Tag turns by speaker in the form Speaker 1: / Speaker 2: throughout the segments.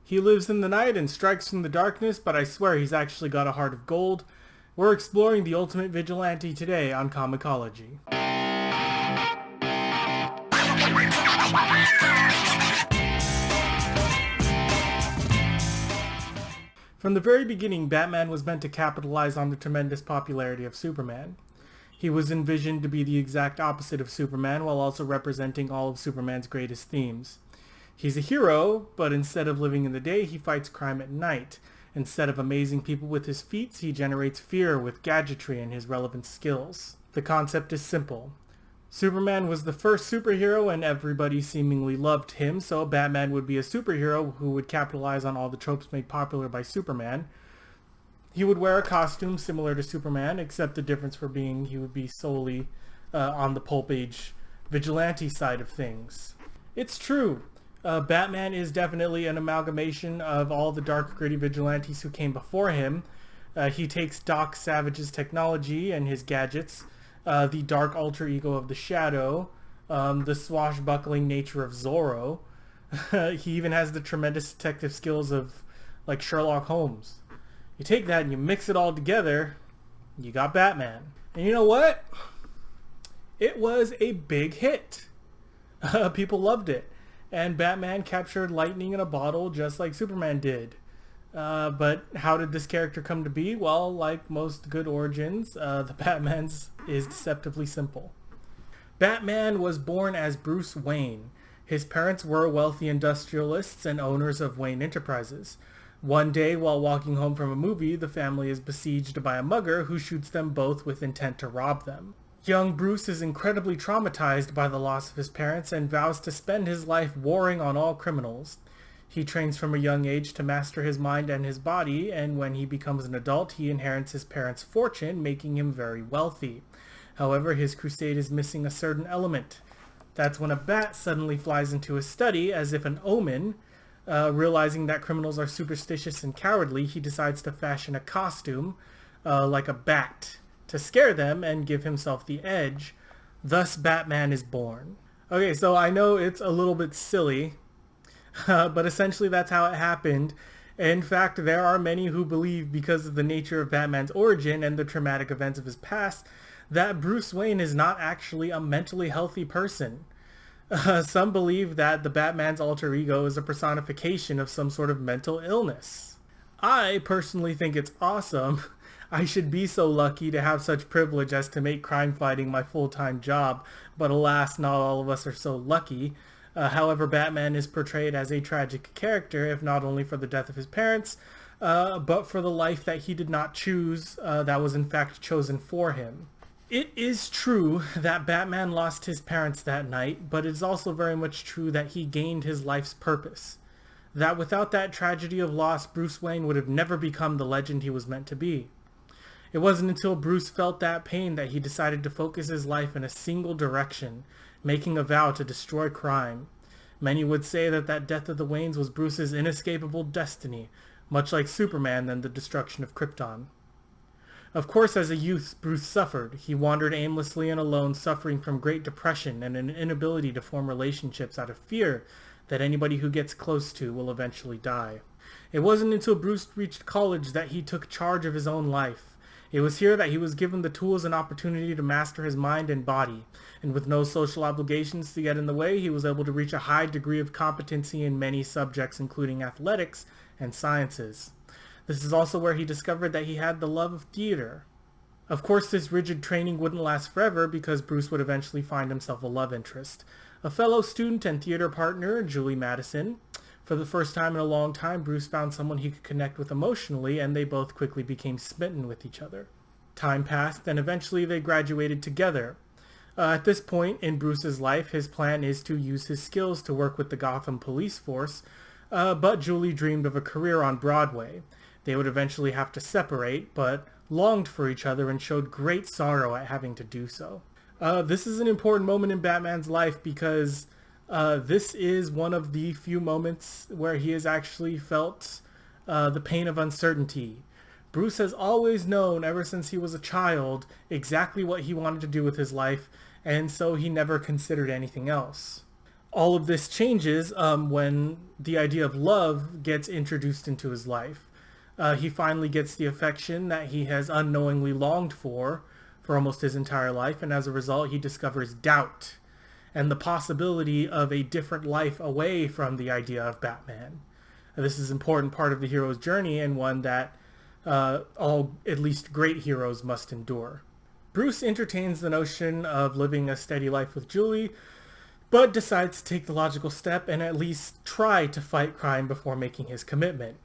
Speaker 1: He lives in the night and strikes from the darkness, but I swear he's actually got a heart of gold. We're exploring the ultimate vigilante today on Comicology. From the very beginning, Batman was meant to capitalize on the tremendous popularity of Superman. He was envisioned to be the exact opposite of Superman while also representing all of Superman's greatest themes. He's a hero, but instead of living in the day, he fights crime at night. Instead of amazing people with his feats, he generates fear with gadgetry and his relevant skills. The concept is simple. Superman was the first superhero and everybody seemingly loved him, so Batman would be a superhero who would capitalize on all the tropes made popular by Superman. He would wear a costume similar to Superman, except the difference for being he would be solely on the pulp age vigilante side of things. It's true. Batman is definitely an amalgamation of all the dark, gritty vigilantes who came before him. He takes Doc Savage's technology and his gadgets, the dark alter ego of the Shadow, the swashbuckling nature of Zorro. He even has the tremendous detective skills of, like, Sherlock Holmes. You take that and you mix it all together, you got Batman. And you know what? It was a big hit. People loved it. And Batman captured lightning in a bottle just like Superman did. But how did this character come to be? Well, like most good origins, the Batman's is deceptively simple. Batman was born as Bruce Wayne. His parents were wealthy industrialists and owners of Wayne Enterprises. One day, while walking home from a movie, the family is besieged by a mugger who shoots them both with intent to rob them. Young Bruce is incredibly traumatized by the loss of his parents and vows to spend his life warring on all criminals. He trains from a young age to master his mind and his body, and when he becomes an adult, he inherits his parents' fortune, making him very wealthy. However, his crusade is missing a certain element. That's when a bat suddenly flies into his study as if an omen. Realizing that criminals are superstitious and cowardly, he decides to fashion a costume, like a bat, to scare them and give himself the edge. Thus, Batman is born. Okay, so I know it's a little bit silly, but essentially that's how it happened. In fact, there are many who believe, because of the nature of Batman's origin and the traumatic events of his past, that Bruce Wayne is not actually a mentally healthy person. Some believe that the Batman's alter ego is a personification of some sort of mental illness. I personally think it's awesome. I should be so lucky to have such privilege as to make crime fighting my full-time job, but alas, not all of us are so lucky. However, Batman is portrayed as a tragic character, if not only for the death of his parents, but for the life that he did not choose, that was in fact chosen for him. It is true that Batman lost his parents that night, but it is also very much true that he gained his life's purpose. That without that tragedy of loss, Bruce Wayne would have never become the legend he was meant to be. It wasn't until Bruce felt that pain that he decided to focus his life in a single direction, making a vow to destroy crime. Many would say that that death of the Waynes was Bruce's inescapable destiny, much like Superman and the destruction of Krypton. Of course, as a youth, Bruce suffered. He wandered aimlessly and alone, suffering from great depression and an inability to form relationships out of fear that anybody who gets close to will eventually die. It wasn't until Bruce reached college that he took charge of his own life. It was here that he was given the tools and opportunity to master his mind and body, and with no social obligations to get in the way, he was able to reach a high degree of competency in many subjects, including athletics and sciences. This is also where he discovered that he had the love of theater. Of course, this rigid training wouldn't last forever because Bruce would eventually find himself a love interest. A fellow student and theater partner, Julie Madison. For the first time in a long time, Bruce found someone he could connect with emotionally, and they both quickly became smitten with each other. Time passed, and eventually they graduated together. At this point in Bruce's life, his plan is to use his skills to work with the Gotham police force, but Julie dreamed of a career on Broadway. They would eventually have to separate, but longed for each other and showed great sorrow at having to do so. This is an important moment in Batman's life because this is one of the few moments where he has actually felt the pain of uncertainty. Bruce has always known, ever since he was a child, exactly what he wanted to do with his life, and so he never considered anything else. All of this changes when the idea of love gets introduced into his life. He finally gets the affection that he has unknowingly longed for almost his entire life, and as a result, he discovers doubt and the possibility of a different life away from the idea of Batman. This is an important part of the hero's journey, and one that all, at least great heroes, must endure. Bruce entertains the notion of living a steady life with Julie, but decides to take the logical step and at least try to fight crime before making his commitment.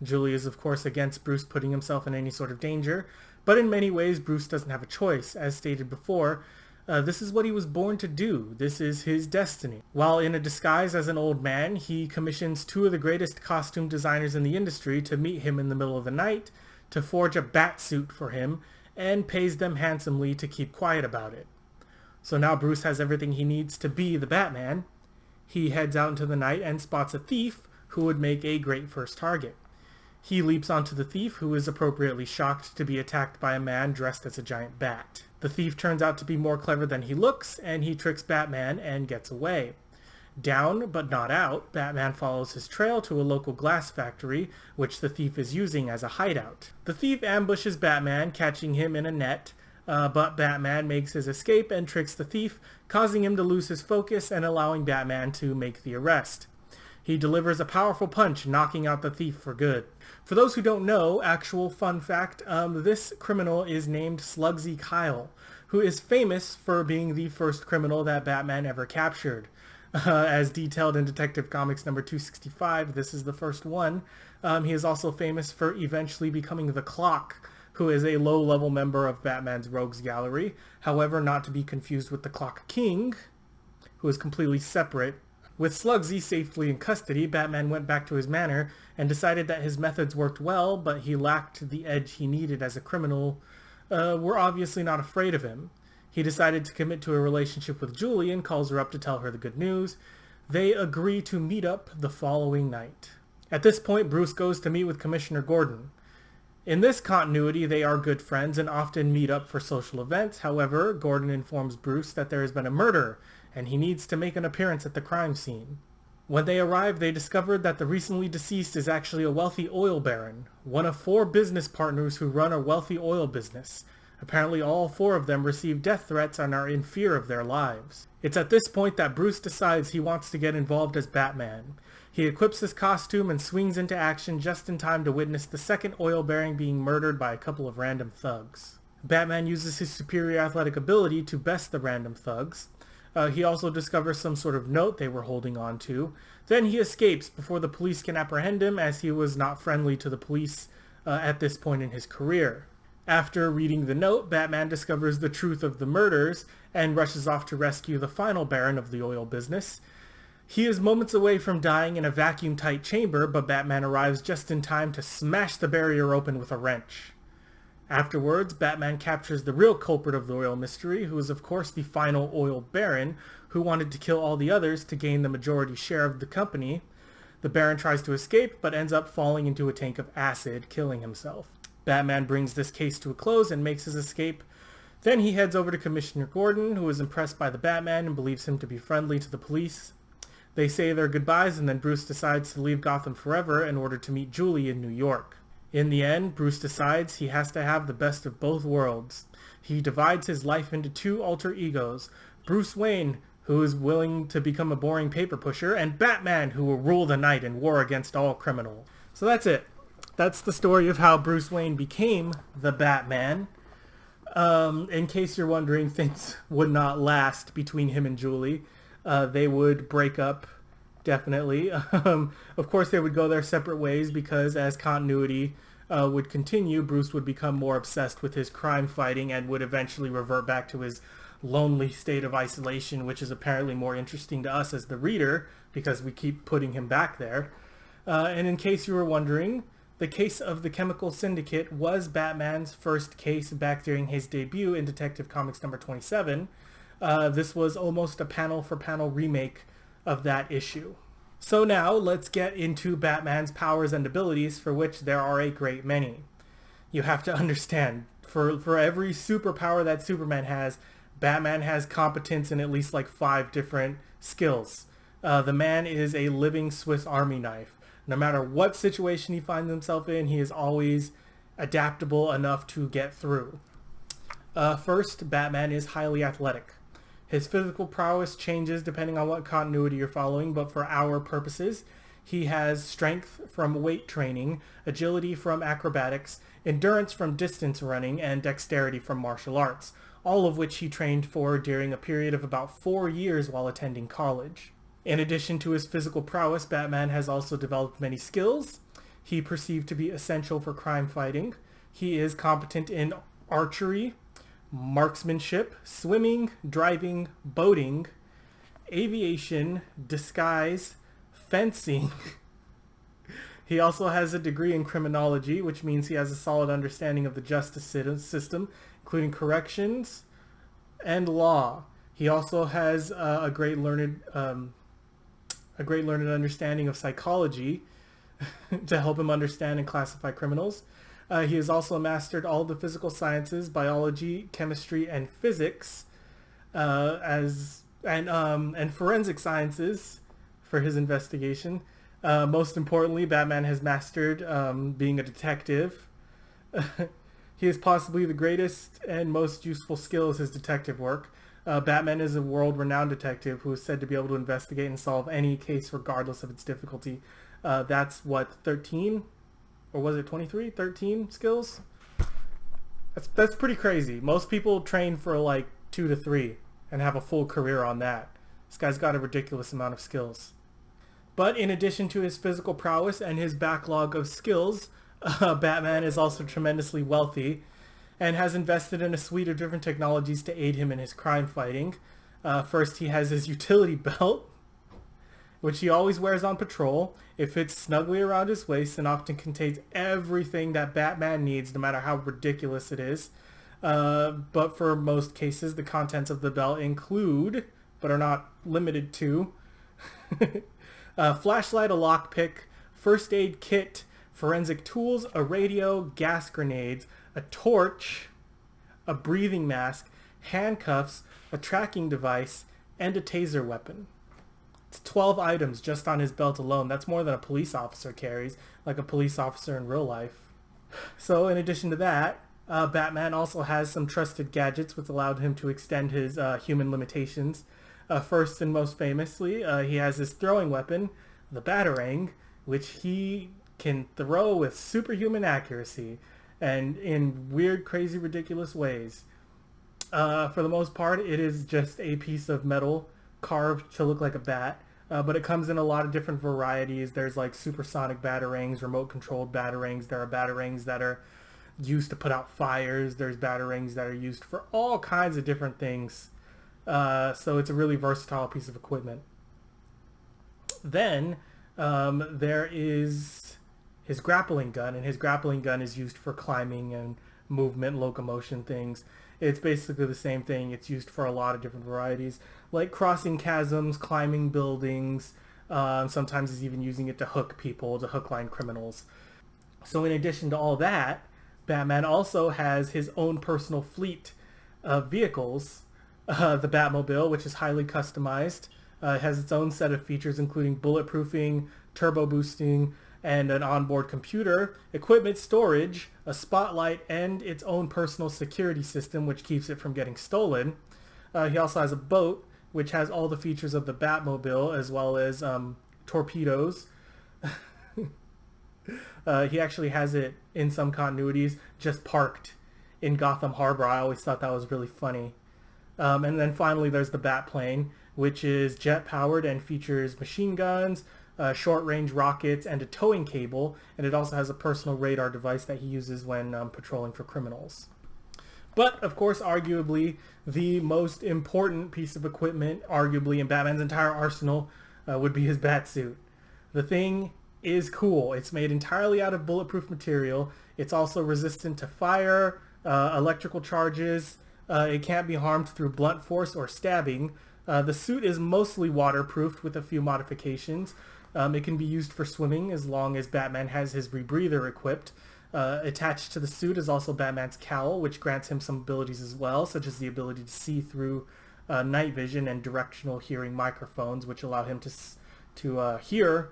Speaker 1: Julie is of course against Bruce putting himself in any sort of danger, but in many ways Bruce doesn't have a choice. As stated before, this is what he was born to do. This is his destiny. While in a disguise as an old man, he commissions two of the greatest costume designers in the industry to meet him in the middle of the night, to forge a bat suit for him, and pays them handsomely to keep quiet about it. So now Bruce has everything he needs to be the Batman. He heads out into the night and spots a thief who would make a great first target. He leaps onto the thief, who is appropriately shocked to be attacked by a man dressed as a giant bat. The thief turns out to be more clever than he looks, and he tricks Batman and gets away. Down, but not out, Batman follows his trail to a local glass factory, which the thief is using as a hideout. The thief ambushes Batman, catching him in a net, but Batman makes his escape and tricks the thief, causing him to lose his focus and allowing Batman to make the arrest. He delivers a powerful punch, knocking out the thief for good. For those who don't know, actual fun fact, this criminal is named Slugsy Kyle, who is famous for being the first criminal that Batman ever captured. As detailed in Detective Comics number 265, this is the first one. He is also famous for eventually becoming the Clock, who is a low-level member of Batman's Rogues Gallery. However, not to be confused with the Clock King, who is completely separate. With Slugsy safely in custody, Batman went back to his manor and decided that his methods worked well, but he lacked the edge he needed as a criminal. Were obviously not afraid of him. He decided to commit to a relationship with Julie and calls her up to tell her the good news. They agree to meet up the following night. At this point, Bruce goes to meet with Commissioner Gordon. In this continuity, they are good friends and often meet up for social events. However, Gordon informs Bruce that there has been a murder, and he needs to make an appearance at the crime scene. When they arrive, they discover that the recently deceased is actually a wealthy oil baron, one of 4 business partners who run a wealthy oil business. Apparently all 4 of them receive death threats and are in fear of their lives. It's at this point that Bruce decides he wants to get involved as Batman. He equips his costume and swings into action just in time to witness the second oil baron being murdered by a couple of random thugs. Batman uses his superior athletic ability to best the random thugs. He also discovers some sort of note they were holding on to. Then he escapes before the police can apprehend him, as he was not friendly to the police at this point in his career. After reading the note, Batman discovers the truth of the murders and rushes off to rescue the final baron of the oil business. He is moments away from dying in a vacuum-tight chamber, but Batman arrives just in time to smash the barrier open with a wrench. Afterwards, Batman captures the real culprit of the oil mystery, who is of course the final oil baron, who wanted to kill all the others to gain the majority share of the company. The baron tries to escape, but ends up falling into a tank of acid, killing himself. Batman brings this case to a close and makes his escape. Then he heads over to Commissioner Gordon, who is impressed by the Batman and believes him to be friendly to the police. They say their goodbyes, and then Bruce decides to leave Gotham forever in order to meet Julie in New York. In the end, Bruce decides he has to have the best of both worlds. He divides his life into 2 alter egos, Bruce Wayne, who is willing to become a boring paper pusher, and Batman, who will rule the night in war against all criminals. So that's it. That's the story of how Bruce Wayne became the Batman. In case you're wondering, things would not last between him and Julie. They would break up, definitely. Of course, they would go their separate ways because as continuity would continue, Bruce would become more obsessed with his crime fighting and would eventually revert back to his lonely state of isolation, which is apparently more interesting to us as the reader because we keep putting him back there. And in case you were wondering, the case of the Chemical Syndicate was Batman's first case back during his debut in Detective Comics number 27. This was almost a panel-for-panel remake of that issue. So now let's get into Batman's powers and abilities, for which there are a great many. You have to understand, for every superpower that Superman has, Batman has competence in at least like 5 different skills. The man is a living Swiss Army knife. No matter what situation he finds himself in, he is always adaptable enough to get through. First, Batman is highly athletic. His physical prowess changes depending on what continuity you're following, but for our purposes, he has strength from weight training, agility from acrobatics, endurance from distance running, and dexterity from martial arts, all of which he trained for during a period of about 4 years while attending college. In addition to his physical prowess, Batman has also developed many skills he perceived to be essential for crime fighting. He is competent in archery, marksmanship, swimming, driving, boating, aviation, disguise, fencing. He also has a degree in criminology, which means he has a solid understanding of the justice system, including corrections and law. He also has a great learned understanding of psychology to help him understand and classify criminals. He has also mastered all the physical sciences, biology, chemistry, and physics, and forensic sciences for his investigation. Most importantly, Batman has mastered being a detective. He is possibly the greatest and most useful skill is his detective work. Batman is a world-renowned detective who is said to be able to investigate and solve any case regardless of its difficulty. That's 13? Or was it 23? 13 skills? That's pretty crazy. Most people train for like 2 to 3 and have a full career on that. This guy's got a ridiculous amount of skills. But in addition to his physical prowess and his backlog of skills, Batman is also tremendously wealthy and has invested in a suite of different technologies to aid him in his crime fighting. First, he has his utility belt, which he always wears on patrol. It fits snugly around his waist and often contains everything that Batman needs, no matter how ridiculous it is. But for most cases, the contents of the belt include, but are not limited to, a flashlight, a lockpick, first aid kit, forensic tools, a radio, gas grenades, a torch, a breathing mask, handcuffs, a tracking device, and a taser weapon. It's 12 items just on his belt alone. That's more than a police officer carries, like a police officer in real life. So in addition to that, Batman also has some trusted gadgets which allowed him to extend his human limitations. First and most famously, he has his throwing weapon, the Batarang, which he can throw with superhuman accuracy and in weird, crazy, ridiculous ways. For the most part, it is just a piece of metal carved to look like a bat, but it comes in a lot of different varieties. There's like supersonic batarangs, remote controlled batarangs. There are batarangs that are used to put out fires. There's batarangs that are used for all kinds of different things. So it's a really versatile piece of equipment. Then there is his grappling gun, and his grappling gun is used for climbing and movement, locomotion things. It's basically the same thing. It's used for a lot of different varieties, like crossing chasms, climbing buildings. Sometimes he's even using it to hook people, to hook line criminals. So in addition to all that, Batman also has his own personal fleet of vehicles. The Batmobile, which is highly customized, has its own set of features including bulletproofing, turbo boosting, and an onboard computer, equipment storage, a spotlight, and its own personal security system which keeps it from getting stolen. He also has a boat which has all the features of the Batmobile as well as torpedoes. He actually has it in some continuities just parked in Gotham Harbor. I always thought that was really funny. And then finally there's the Batplane, which is jet powered and features machine guns, short-range rockets, and a towing cable, and it also has a personal radar device that he uses when patrolling for criminals. But, of course, arguably, the most important piece of equipment, arguably, in Batman's entire arsenal would be his Batsuit. The thing is cool. It's made entirely out of bulletproof material. It's also resistant to fire, electrical charges. It can't be harmed through blunt force or stabbing. The suit is mostly waterproofed with a few modifications. It can be used for swimming as long as Batman has his rebreather equipped. Attached to the suit is also Batman's cowl, which grants him some abilities as well, such as the ability to see through night vision and directional hearing microphones, which allow him to hear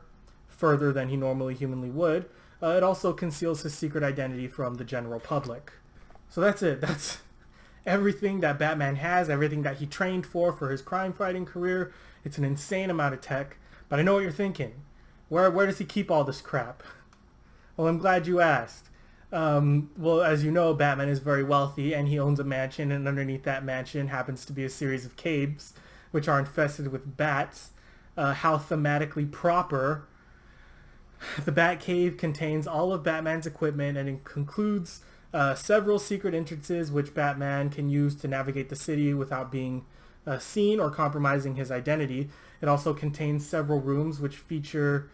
Speaker 1: further than he normally humanly would. It also conceals his secret identity from the general public. So that's it. That's everything that Batman has, everything that he trained for his crime-fighting career. It's an insane amount of tech. But I know what you're thinking. Where does he keep all this crap? Well, I'm glad you asked. Well, as you know, Batman is very wealthy, and he owns a mansion, and underneath that mansion happens to be a series of caves, which are infested with bats. How thematically proper. The Batcave contains all of Batman's equipment, and it concludes several secret entrances which Batman can use to navigate the city without being seen or compromising his identity. It also contains several rooms which feature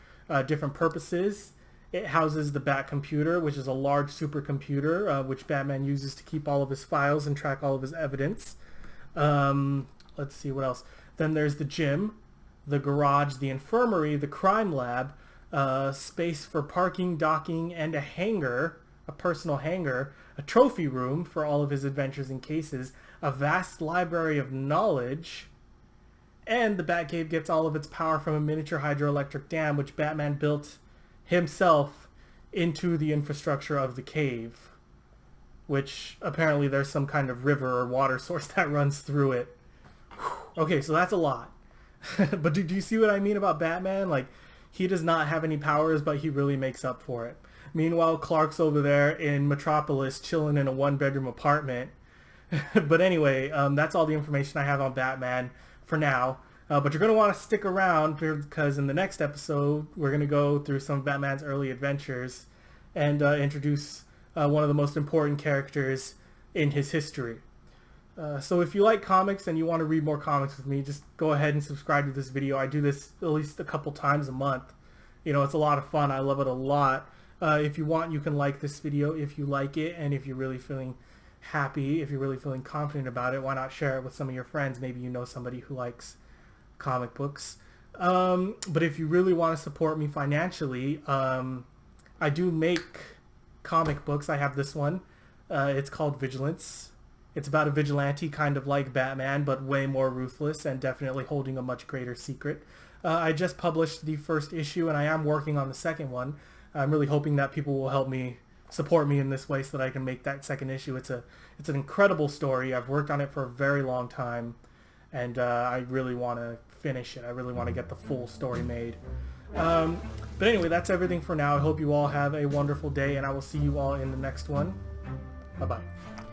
Speaker 1: different purposes. It houses the Bat computer, which is a large supercomputer, which Batman uses to keep all of his files and track all of his evidence. Let's see what else. Then there's the gym, the garage, the infirmary, the crime lab, space for parking, docking, and a hangar, a personal hangar, a trophy room for all of his adventures and cases, a vast library of knowledge, and the Batcave gets all of its power from a miniature hydroelectric dam, which Batman built himself into the infrastructure of the cave, which apparently there's some kind of river or water source that runs through it. Okay, so that's a lot. But do you see what I mean about Batman? Like, he does not have any powers, but he really makes up for it. Meanwhile, Clark's over there in Metropolis chilling in a one-bedroom apartment. But anyway, that's all the information I have on Batman for now. But you're going to want to stick around because in the next episode, we're going to go through some of Batman's early adventures and introduce one of the most important characters in his history. So if you like comics and you want to read more comics with me, just go ahead and subscribe to this video. I do this at least a couple times a month. You know, it's a lot of fun. I love it a lot. If you want, you can like this video if you like it, and if you're really feeling happy, if you're really feeling confident about it, why not share it with some of your friends? Maybe you know somebody who likes comic books. But if you really want to support me financially, I do make comic books. I have this one. It's called Vigilance. It's about a vigilante kind of like Batman, but way more ruthless and definitely holding a much greater secret. I just published the first issue, and I am working on the second one. I'm really hoping that people will help me support me in this way so that I can make that second issue. It's an incredible story. I've worked on it for a very long time, and I really want to finish it. I really want to get the full story made. But anyway, that's everything for now. I hope you all have a wonderful day, and I will see you all in the next one. Bye-bye.